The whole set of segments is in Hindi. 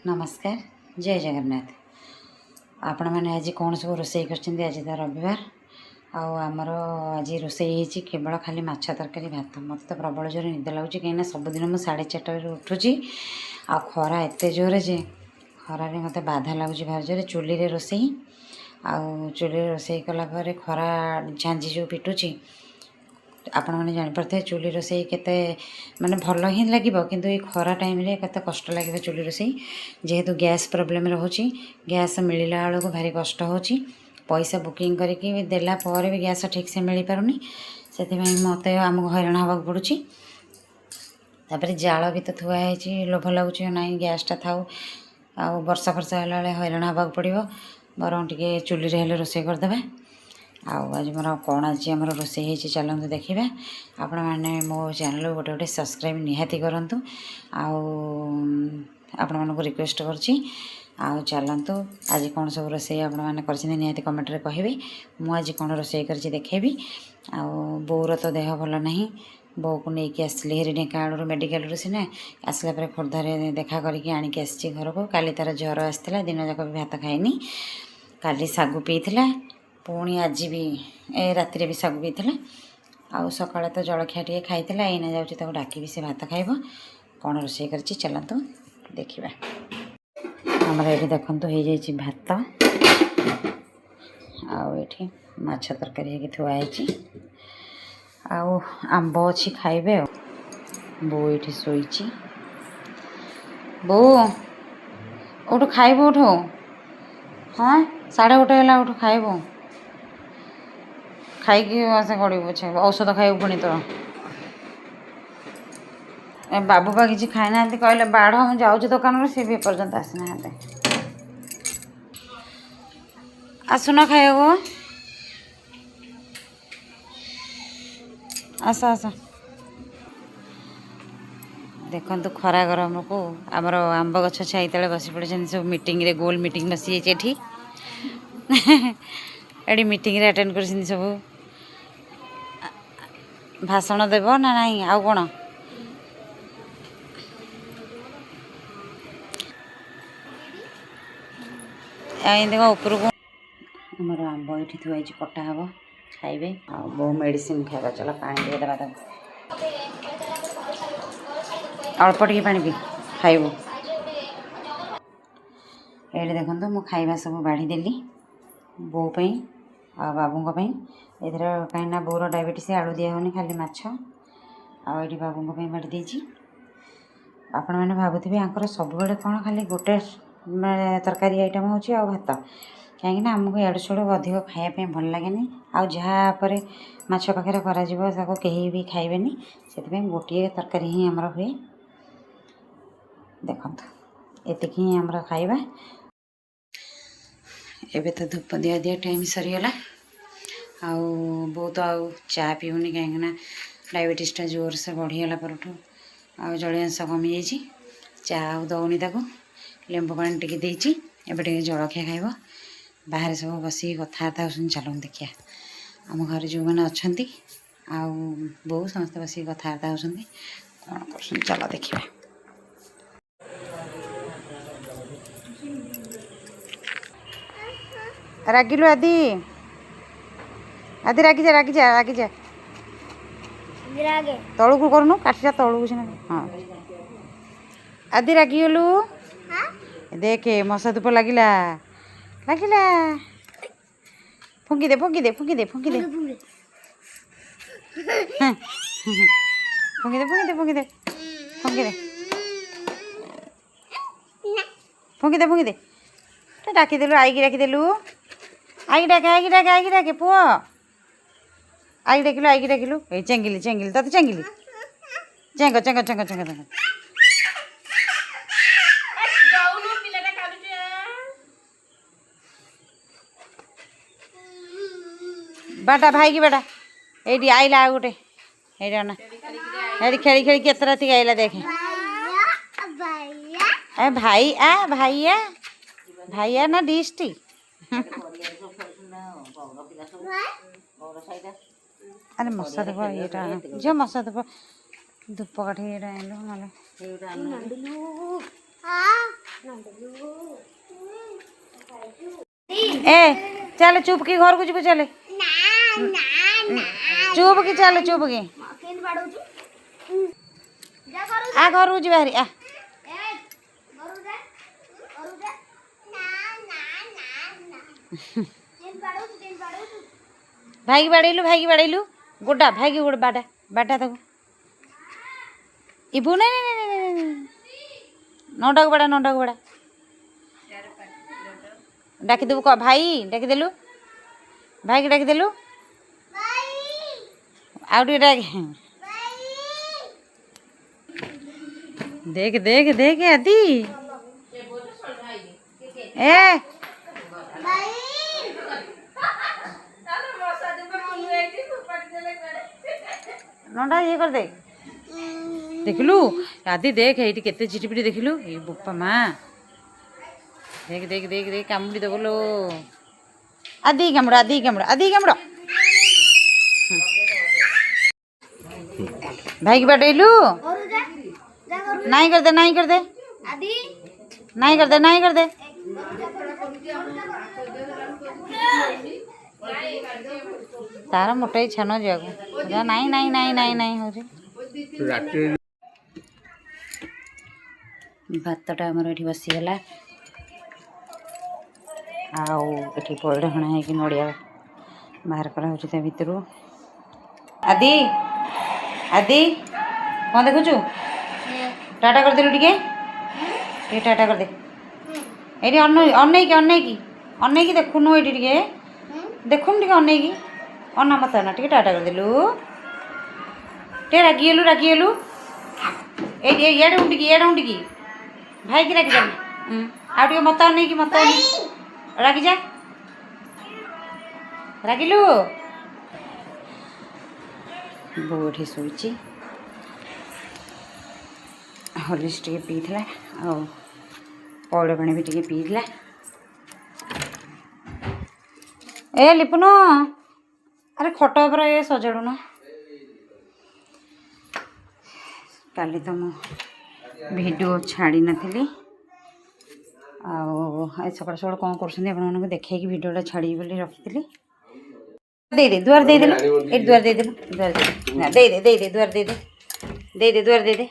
नमस्कार जय जगन्नाथ। आपण मैंने आज कौन सब रोसई कर आज तो रविवार आमर आज रोसई केवल खाली माछ तरकारी भात। मत तो प्रबल जोर निद लगुच कहीं सबुदिन मुझे 4:30 उठुची आ खरा एत जोर जे खरारे मत बाधा लगुच भार जोर चुली रे रोसई चुली रोसई कलापर खरा झांझी जो पिटुची आपण मैंने जापारे चुली रोसई केते माने भल ही लगे किंतु ये खरा टाइम रे केते कष्ट लगे चुली रोसई जेहेतु गैस प्रॉब्लम रोचे गैस मिलला बेलू भारी कष्ट होची पैसा बुकिंग करके देला पर भी गैस ठीक से मिल पारुनी से मत आमको हैरान हवा पड़ुची। तापर जाल भी तो थुआ है लोभ लगुच ना गैसटा थाऊ आ वर्षा फर्षा है हैरान हवा पड़ो बर टे चुली रे रोसई करदे। आज मोर कौन आज आम रोसई हो चलते देखा आपण मैंने मो चैनल गोटे गोटे सब्सक्राइब निहाती करूँ आपण मानक रिक्वेस्ट करुँची चलतु आज कौन सब रोसई आपण मैंने कर कमेंट कहे मुझे कौन रोसई कर देखेबी। बोर तो देह भल ना बो को लेकिन आसली हेरी ढेंकाणु मेडिकल सीना आसला खोर्धारे देखा करके आणिकी आसी घर को काली तार ज्वर आसाला दिन जाक भी भात खाइनी काली सागु पीला पुणी आज भी राति भी सागु पीला आउ सकाଳେ तो जलखिया टे खाई एना जाऊँ डाकी से भात खाइब कौन रोसई कर चलतु देखा। आमर ये देखु हो जाइए भात आठी माछ तरकारी थुआई आंब अच्छी खाइबे बो ये शोची बो उठ खाइब उठ हाँ 1:30 है उठ खाइब खाई से गड़ू पछे औषध खाइब पुणी तो बाबू बा किसी खाई ना कहले बाढ़ मुझे जाऊँ दुकान सी भी पर्यंत आसना आसुन खाइबो आस आस देखु खरा गरम को आमर आंब गछ छाई तले बसी पड़े सब मीटिंग रे गोल मीटिंग बसी जाइए एटी मीटिंग रे अटेंड कर सब भाषण देव ना नहीं आउ कौन देख ऊपर को आमर आंब ये थुआई कटा हम खाइबे बो मेडिसिन खाइबा चल पानी दे देवा अल्प टे पानी पी खाइबू ये देखो मु खाइबा सब बाढ़ीदेली बो आ बाबू इधर कहीं बोर डायबिटीज आलू दिया होनी खाली माछ आठी बाबू बाढ़ी देती आपण मैंने भावुवे आंकर सब बड़े कौन खाली गोटे तरकारी आइटम हो भात कहीं आमको इड़ सिड़ अधिक खायापी भल लगे आ जहाँपर माछ पाखे कहीं भी खाइबे से गोटे तरकारी ही आमर हुए देखो एतिक ही आमर खाइबा। एबे तो धूप दिया दिया टाइम सरीगला बहुत आउ चा पीऊनी कहीं डायबिटीजटा जोर से बढ़ीगला पर जलियांश कमी जाइए चा दौनी ताको लेंबू पानी टिके देती एबे टिके जलखिया खाइब बाहर सब बस कथबार्ता हो चलूँ देखिया आम घर जो मैंने अच्छा बो समस्त बस कथबार्ता हो कौन कर चल देखा। रागिलु आदि आदि रागी जा तलू को करूँ काटा तलू सीना हाँ आदि रागिगलु देखे मशा धूप लगिला लगिला फुंकी दे फुंकी दे फुंकी दे फुंकी दे फुंकी दे फुंकी दे फुंकी दे फुंकी दे फुंकी दे फुंकी दे डाकिदेलु आई डाकिदेलु आई डाके पुओ आई डाकिलु ए चेंगिली चेंगिली तो चेंगिली चेंग चेंग चेंग चेंग चेंग बाटा भाई की बाटा ये आईला गोटे ये ना ये खेली खेली केत राति आईला देखे ए भाई आ भाई ना डिस्टी अरे मशा धूप ये झील मशा धूप धूप काठी ये आनल ना ए चल चुप की घर को जीव चले चुप की चल चुप की आ घर को जीव आ भाई की बाड़ेलु गोटा भाई की गोटे बाटा बाटा तक इबू नहीं नहीं नहीं नहीं नौटा को बड़ा डाकिदेबू कह भाई डाकिदेलु भाई की डाकिदेलु आउ टे डाक देख देख देख आदि ए नौटा ये कर दे देखलु आदि देख ये केते चिटिपिटी देखलु ये बोपा माँ देख देख देख देख कामुड़ी दब लो आदि कामुड़ भाई की बाटेलु नहीं कर दे नहीं कर दे तार मोटा इच्छा न जा नहीं नहीं नहीं नहीं नहीं हो भातटा आमर ये बसीगला आठी पइड़ हणा है कि नड़िया बाहर करा भितर आदि आदि कौन देखु टाटा कर देलु टिके टाटा कर दे ये अनैकी देखुनु ये देखुन टे अनैकी अना मत ना टे टाटा कर देलु टे रागिगलु ये उंटिकी भाई की रागी जा आउ मत अनैकी रागी जा रागिलु बो ये शोची हॉर्लिक्स टे पीला पौड़ पानी भी टे पीला ए लिपुन अरे खट पर ये सजाड़ुन काली तो मु वीडियो छाड़ी नथी सकाल सकाल कौन कर देखे वीडियोटा छाड़ी बोली रखी दे दुआर दे देलु ए दुआर दे देलु दुआर दे दे दुआर दे दे दुआर दे दे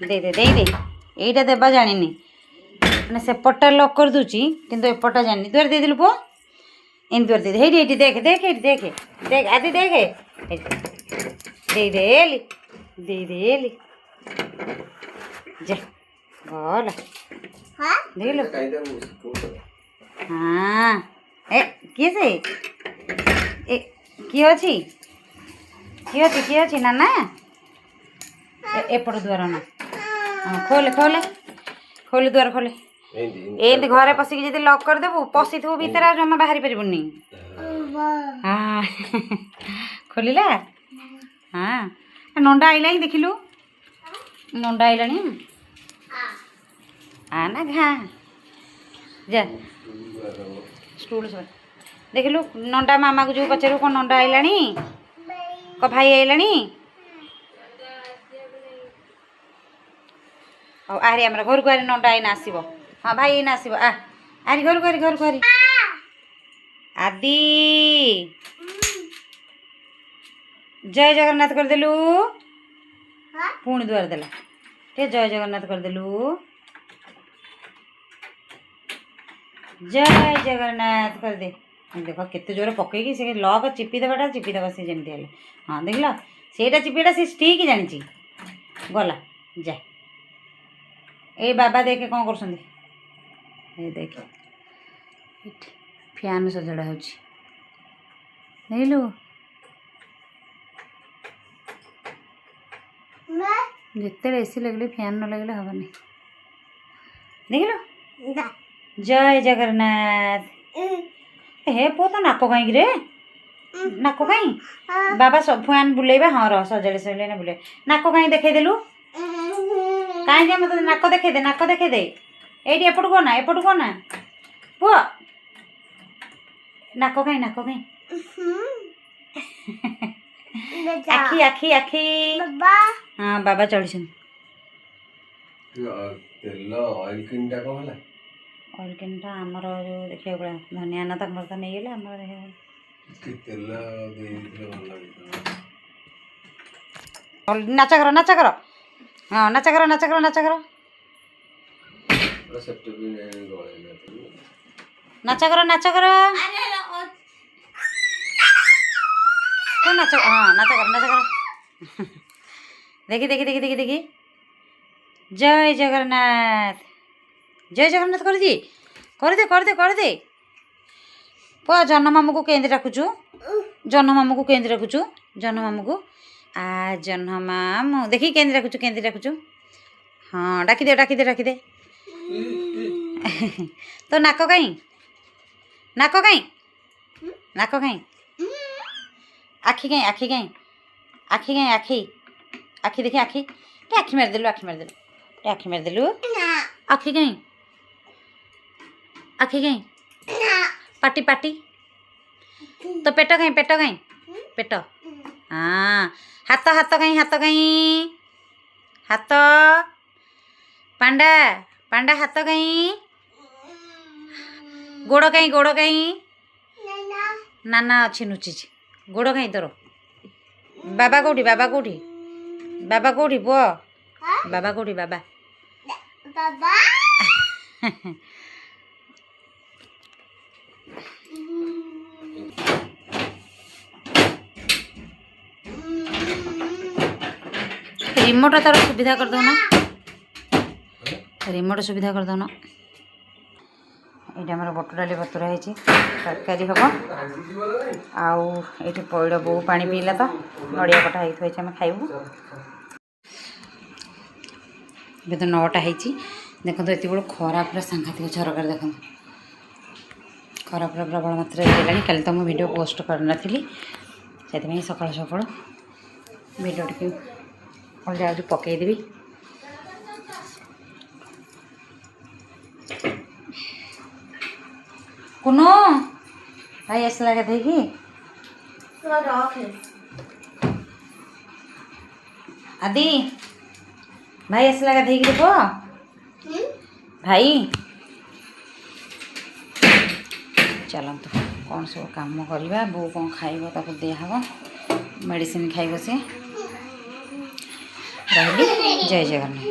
यहीटा देवा जानी मैंने सेपटा लॉक कर दूची किंतु एपटा जानी दुआर दे देलु पुओ इन दुआर दे दे देख देख देख देख आदि देख दे देली जा बोल देख लो हाँ ए किए से ए किए अच्छी नाना एपट दुआर ना हाँ खोले दुआर खोले एमती घरे पशिकी जी लॉक करदेबू पशि थू भीतर जमा बाहरी पारबुनि हाँ खोलिला हाँ नंडा आइला देखिलु नंडा आइला ना घा जा स्टूल सब देखिलु नंडा मामा को जो पचारू कौन नंडा आइला क भाई आइला आहरी आम घर को आरी नंडा आईना आसब हाँ भाई एना आसब आरी घर को आरी आदि जय जगन्नाथ करदेलु पुणी दुआर देला टे जय जगन्नाथ करदेलु जय जगन्नाथ कर दे देख केते जोर पकईकी से लॉक चिपीदेवाटा चिपीदेवा सी जमी हेल्ले हाँ देख सेटा चिपीटा सी ठीक जानी गला जा ए बाबा देखे कौन कर देख फैन सजड़ा हो जिते एसी लगले फैन न लगले हबनी देख लो जय जगन्नाथ हे पो तो नाक कहीं रे नाक कहीं बाबा सब फैन बुलेबे हाँ रह सजाड़े सजाड़े ना बुले नाक कहीं देखदेलु कहीं मत नाक देखे ये एपट को ना पुआ नाक कहीं आखी आखी आखी हाँ बाबा चढ़ी ଅର୍ଗାନିକଟା ଆମର ଯେଉଁ ଦେଖିବାକୁ ପଡ଼ିବ ଧନିଆ ନା ତାଙ୍କର ତ ନେଇଗଲେ ଆମର ନାଚ କର ନାଚ କର ହଁ ନାଚ କର ନାଚ କର ନାଚ କର ନାଚ କର ନାଚ କର ନାଚ ହଁ ନାଚ କର ନାଚ କର ଦେଖି ଦେଖି ଦେଖି ଦେଖି ଦେଖି ଜୟ ଜଗନ୍ନାଥ ଜୟ ଜଗନ୍ନାଥ କରିଦେ କରିଦେ କରିଦେ କରିଦେ ପୁଅ ଜହ୍ନ ମାମୁଁକୁ କେମିତି ଡାକୁଛୁ ଜହ୍ନ ମାମୁଁକୁ କେମିତି ଡାକୁଛୁ ଜହ୍ନ ମାମୁଁକୁ ଆ ଜହ୍ନ ମାମୁଁ ଦେଖିକି କେମିତି ଡାକୁଛୁ ହଁ ଡାକିଦେ ଡାକିଦେ ଡାକିଦେ ତୋ ନାକ କାଇଁ ନାକ କାଇଁ ନାକ କାଇଁ ଆଖି କାଇଁ ଆଖି କାଇଁ ଆଖି କାଇଁ ଆଖି ଆଖି ଦେଖି ଆଖି ଟେ ଆଖି ମାରିଦେଲୁ ଆଖି ମାରିଦେଲୁ ଟେ ଆଖି ମାରିଦେଲୁ ଆଖି କାଇଁ ଆଖି କାଇଁ ପାଟି ପାଟି ତ ପେଟ କାଇଁ ପେଟ ପେଟ ହଁ ହାତ ହାତ କାଇଁ ହାତ ପାଣ୍ଡା ପାଣ୍ଡା ହାତ କାଇଁ ଗୋଡ଼ କାଇଁ ନାନା ଅଛି ନୁଚିଛି ଗୋଡ଼ କାଇଁ ତୋର ବାବା କୋଉଠି ବାବା କୋଉଠି ବାବା କୋଉଠି ପୁଅ ବାବା କୋଉଠି ବାବା ବାବା रिमोट तार सुविधा करदौना रिमोट सुविधा करदौना ये आम बुट डाली बतुरा है तरकारी हम आउ ये पैड़ बो पानी पीला तो नड़िया कटा होती आम खाइबू ए तो 9टा देखो ये बड़े खरा पूरा सांघातिक झरकार देखो खरा पूरा प्रबल मात्रा है कल तो मुझे वीडियो पोस्ट करनी से सकाल सकाल वीडियो टी आज पकईदेवी कुनो भाई आसला गाधे कि आदि भाई आसला गाधे कि देख भाई चलतु कौन सब काम करवा बो कौन खाइब ताको दिहब मेडिसिन खाइब सी रही जय जगन्नाथ।